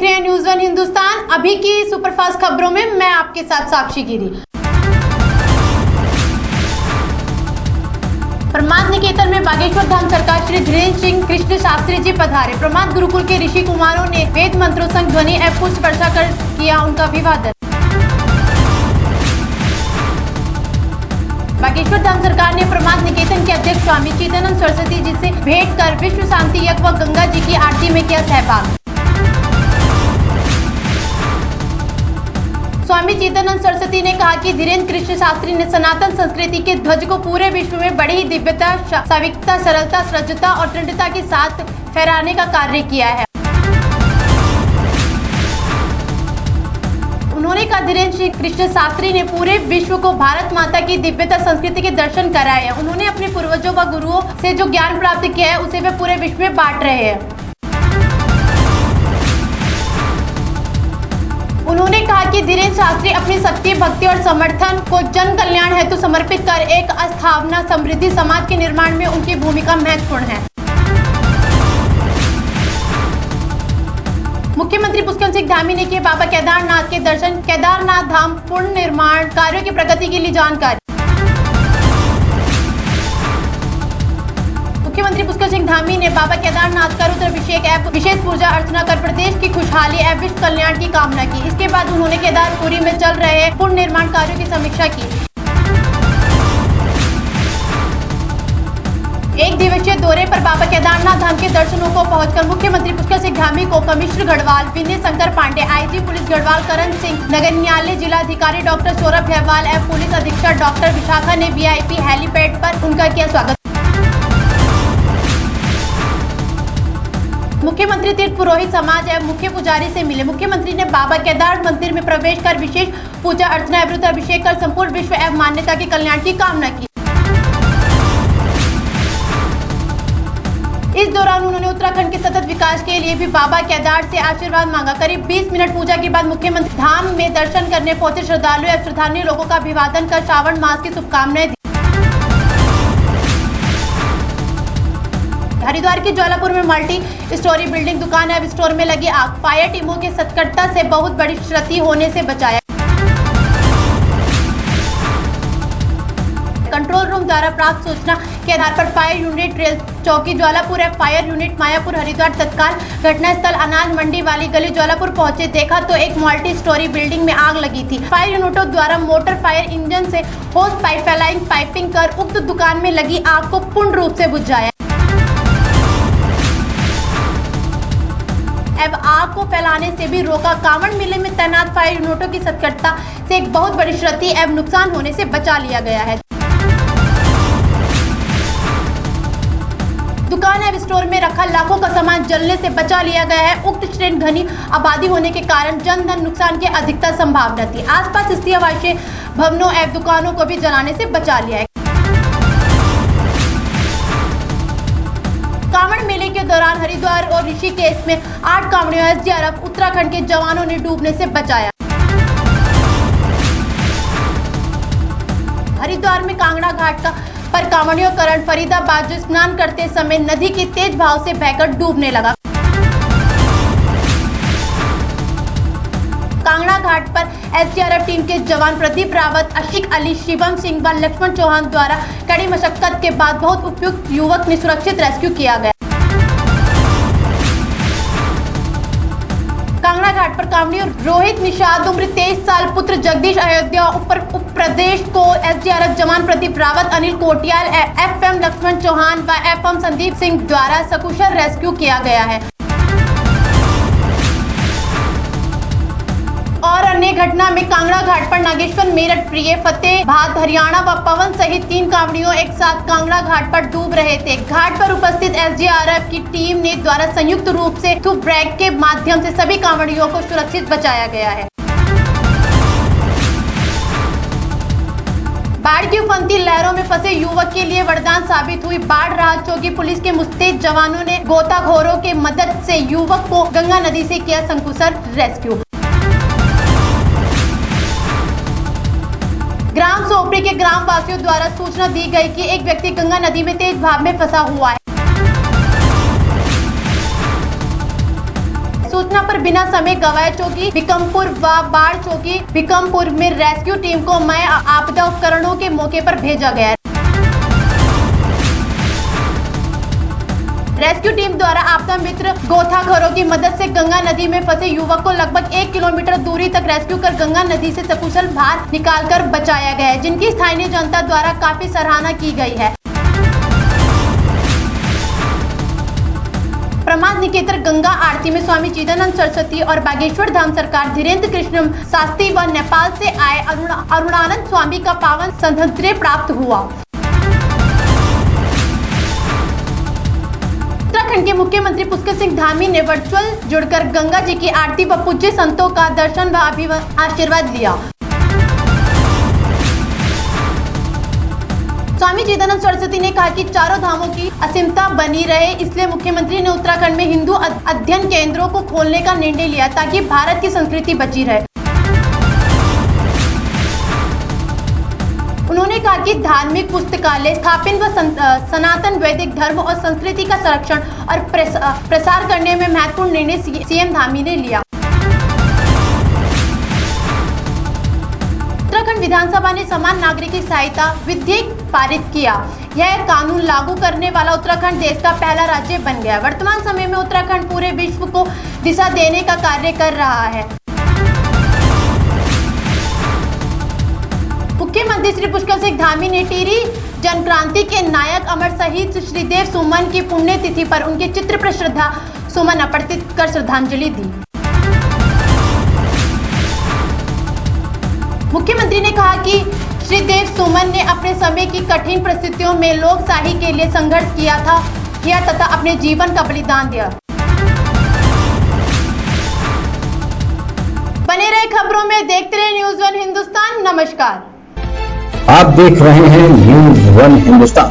रहे हैं news one Hindustan. अभी की सुपरफास्ट खबरों में मैं आपके साथ साक्षी गिरी। प्रमाद निकेतन में बागेश्वर धाम सरकार श्री धीरेन्द्र सिंह कृष्ण शास्त्री जी पधारे। प्रमाद गुरुकुल के ऋषि कुमारों ने वेद मंत्रों संग ध्वनि एवं पुष्प वर्षा कर किया उनका अभिवादन। बागेश्वर धाम सरकार ने प्रमाद निकेतन के अध्यक्ष स्वामी चिदानंद सरस्वती जी से भेंट कर विश्व शांति यज्ञ व गंगा जी की आरती में किया सहभाग। स्वामी चिदानंद सरस्वती ने कहा कि धीरेन्द्र कृष्ण शास्त्री ने सनातन संस्कृति के ध्वज को पूरे विश्व में बड़ी ही दिव्यता, सात्विकता, सरलता, सृजता और दृढ़ता के साथ फहराने का कार्य किया है। उन्होंने कहा धीरेन्द्र कृष्ण शास्त्री ने पूरे विश्व को भारत माता की दिव्यता संस्कृति के दर्शन कराए हैं। उन्होंने अपने पूर्वजों व गुरुओं से जो ज्ञान प्राप्त किया है उसे वे पूरे विश्व में बांट रहे हैं। उन्होंने कहा कि धीरेन्द्र शास्त्री अपनी शक्ति, भक्ति और समर्थन को जन कल्याण हेतु समर्पित कर एक स्थावना समृद्धि समाज के निर्माण में उनकी भूमिका महत्वपूर्ण है। मुख्यमंत्री पुष्कर सिंह धामी ने किए बाबा केदारनाथ के दर्शन। केदारनाथ धाम पूर्ण निर्माण कार्यों की प्रगति के लिए जानकारी। मुख्यमंत्री पुष्कर सिंह धामी ने बाबा केदारनाथ का रुद्राभिषेक एवं विशेष पूजा अर्चना कर प्रदेश की खुशहाली एवं विश्व कल्याण की कामना की। इसके बाद उन्होंने केदारपुरी में चल रहे पूर्ण निर्माण कार्यों की समीक्षा की। एक दिवसीय दौरे पर बाबा केदारनाथ धाम के दर्शनों को पहुंचकर मुख्यमंत्री पुष्कर सिंह धामी को commissioner Garhwal Vinay Shankar Pandey, IG police Garhwal Karan Singh, नगर न्यायालय जिलाधिकारी डॉक्टर सौरभ हेवाल एवं पुलिस अधीक्षक डॉक्टर विशाखा ने वीआईपी हेलीपैड पर उनका किया स्वागत। मुख्यमंत्री तीर्थ पुरोहित समाज एवं मुख्य पुजारी से मिले। मुख्यमंत्री ने बाबा केदार मंदिर में प्रवेश कर विशेष पूजा अर्चना एवं रुद्राभिषेक कर संपूर्ण विश्व एवं मान्यता के कल्याण की कामना की। इस दौरान उन्होंने उत्तराखंड के सतत विकास के लिए भी बाबा केदार से आशीर्वाद मांगा। करीब 20 मिनट पूजा के बाद मुख्यमंत्री धाम में दर्शन करने पहुंचे श्रद्धालु एवं श्रद्धालु लोगों का अभिवादन कर श्रावण मास की शुभकामनाएं दी। हरिद्वार के ज्वालापुर में मल्टी स्टोरी बिल्डिंग दुकान एवं स्टोर में लगी आग, फायर टीमों के सतर्कता से बहुत बड़ी क्षति होने से बचाया। कंट्रोल रूम द्वारा प्राप्त सूचना के आधार पर फायर यूनिट रेल चौकी ज्वालापुर एवं फायर यूनिट मायापुर हरिद्वार तत्काल घटनास्थल अनाज मंडी वाली गली ज्वालापुर पहुंचे। देखा तो एक मल्टी स्टोरी बिल्डिंग में आग लगी थी। फायर यूनिटों द्वारा मोटर फायर इंजन से होस पाइप फैलाइंग पाइपिंग कर उक्त दुकान में लगी आग को पूर्ण रूप से बुझाया एवं आग को फैलाने से भी रोका। कांवड़ मेले में तैनात फायर यूनिटों की सतर्कता से एक बहुत बड़ी क्षति एवं नुकसान होने से बचा लिया गया है। दुकान एवं स्टोर में रखा लाखों का सामान जलने से बचा लिया गया है। उक्त क्षेत्र घनी आबादी होने के कारण जन धन नुकसान की अधिकतर संभावना थी। आसपास स्थित आवासीय भवनों एवं दुकानों को भी जलाने से बचा लिया है। कांवड़ मेले के दौरान हरिद्वार और ऋषिकेश में 8 कांवड़ियों एसडीआरएफ उत्तराखंड के जवानों ने डूबने से बचाया। हरिद्वार में कांगड़ा घाट पर कांवड़ियों करण फरीदाबाद जो स्नान करते समय नदी के तेज भाव से बहकर डूबने लगा। कांगड़ा घाट पर एसडीआरएफ टीम के जवान प्रदीप रावत, आशिक अली, शिवम सिंह व लक्ष्मण चौहान द्वारा कड़ी मशक्कत के बाद बहुत उपयुक्त युवक ने सुरक्षित रेस्क्यू किया गया। कांगड़ा घाट पर कांवड़ियों रोहित निषाद उम्र 23 साल, पुत्र जगदीश अयोध्या, उप प्रदेश को एसडीआरएफ जवान प्रदीप रावत, अनिल कोटियाल, एफएम लक्ष्मण चौहान व एफएम संदीप सिंह द्वारा सकुशल रेस्क्यू किया गया है। और अन्य घटना में कांगड़ा घाट पर नागेश्वर मेरठ प्रिय फतेहाबाद हरियाणा व पवन सहित 3 कांवड़ियों एक साथ कांगड़ा घाट पर डूब रहे थे। घाट पर उपस्थित एसडीआरएफ की टीम ने द्वारा संयुक्त रूप से ट्यूब ब्रेक के माध्यम से सभी कांवड़ियों को सुरक्षित बचाया गया है। बाढ़ की उफनती लहरों में फंसे युवक के लिए वरदान साबित हुई बाढ़। राहत चौकी पुलिस के मुस्तैद जवानों ने गोताखोरों के मदद से युवक को गंगा नदी से किया सकुशल रेस्क्यू। ग्राम सोपड़ी के ग्राम वासियों द्वारा सूचना दी गई कि एक व्यक्ति गंगा नदी में तेज भाव में फंसा हुआ है। सूचना पर बिना समय गवाए चौकी बिकमपुर व बाढ़ चौकी बिकमपुर में रेस्क्यू टीम को मय आपदा उपकरणों के मौके पर भेजा गया। रेस्क्यू टीम द्वारा आपदा मित्र गोताखोरों की मदद से गंगा नदी में फंसे युवक को लगभग 1 किलोमीटर दूरी तक रेस्क्यू कर गंगा नदी से सकुशल बाहर निकालकर बचाया गया है, जिनकी स्थानीय जनता द्वारा काफी सराहना की गई है। प्रमाद निकेतन गंगा आरती में स्वामी चिदानंद सरस्वती और बागेश्वर धाम सरकार धीरेन्द्र कृष्ण शास्त्री व नेपाल से आए अरुणानंद स्वामी का पावन संघर्ष प्राप्त हुआ। उत्तराखंड के मुख्यमंत्री पुष्कर सिंह धामी ने वर्चुअल जुड़कर गंगा जी की आरती व पूज्य संतों का दर्शन व आशीर्वाद लिया। स्वामी चिदानंद सरस्वती ने कहा कि चारों धामों की असीमता बनी रहे, इसलिए मुख्यमंत्री ने उत्तराखंड में हिंदू अध्ययन केंद्रों को खोलने का निर्णय लिया ताकि भारत की संस्कृति बची रहे। उन्होंने कहा कि धार्मिक पुस्तकालय स्थापन व सनातन वैदिक धर्म और संस्कृति का संरक्षण और प्रसार करने में महत्वपूर्ण निर्णय सीएम धामी ने लिया। उत्तराखंड विधानसभा ने समान नागरिक सहायता विधेयक पारित किया। यह कानून लागू करने वाला उत्तराखंड देश का पहला राज्य बन गया। वर्तमान समय में उत्तराखंड पूरे विश्व को दिशा देने का कार्य कर रहा है। मुख्यमंत्री श्री पुष्कर सिंह धामी ने टिहरी जनक्रांति के नायक अमर शहीद श्रीदेव सुमन की पुण्यतिथि पर उनके चित्र पर श्रद्धा सुमन अर्पित कर श्रद्धांजलि दी। मुख्यमंत्री ने कहा कि श्रीदेव सुमन ने अपने समय की कठिन परिस्थितियों में लोकशाही के लिए संघर्ष किया तथा अपने जीवन का बलिदान दिया। बने रहे खबरों में, देखते रहे न्यूज़ 1 हिंदुस्तान। नमस्कार। आप देख रहे हैं न्यूज़ 1 हिंदुस्तान।